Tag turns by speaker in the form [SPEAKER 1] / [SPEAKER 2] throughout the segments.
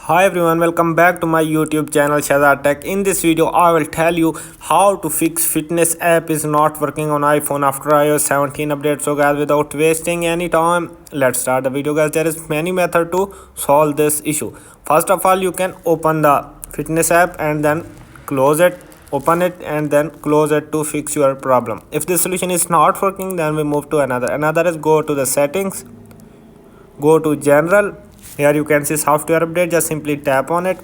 [SPEAKER 1] Hi everyone, welcome back to my YouTube channel Shazad Tech. In this video, I will tell you how to fix fitness app is not working on iPhone after iOS 17 update. So guys, without wasting any time, let's start the video guys. There is many method to solve this issue. First of all, you can open the fitness app and then close it, open it and then close it to fix your problem. If this solution is not working, then we move to another is go to the settings, go to general. Here you can see software update, just simply tap on it,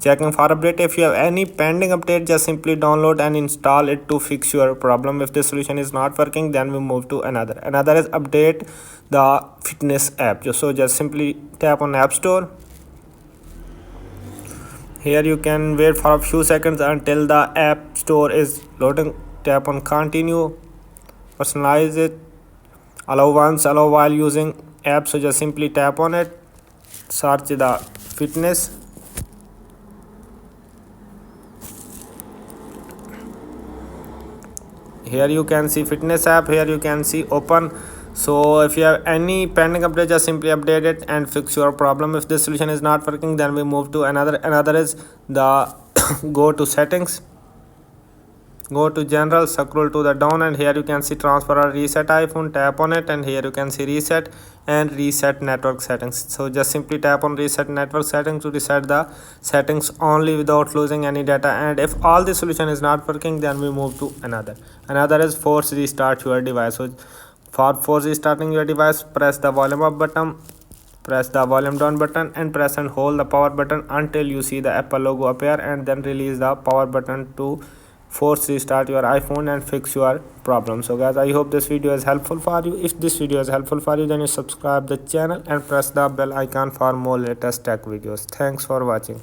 [SPEAKER 1] checking for update. If you have any pending update, just simply download and install it to fix your problem. If this solution is not working, then we move to another is update the fitness app. So just simply tap on app store. Here you can wait for a few seconds until the app store is loading. Tap on continue, personalize it, allow once, allow while using app. So just simply tap on it, search the fitness. Here you can see fitness app. Here you can see open. So if you have any pending update, just simply update it and fix your problem. If this solution is not working, then we move to another is the go to settings, go to general, scroll to the down, and here you can see transfer or reset iPhone. Tap on it and here you can see reset and reset network settings. So just simply tap on reset network settings to reset the settings only without losing any data. And if all the solution is not working, then we move to another is force restart your device. So for force restarting your device, press the volume up button, press the volume down button, and press and hold the power button until you see the Apple logo appear, and then release the power button to force restart your iPhone and fix your problem. So guys, I hope this video is helpful for you. If this video is helpful for you, then you subscribe the channel and press the bell icon for more latest tech videos. Thanks for watching.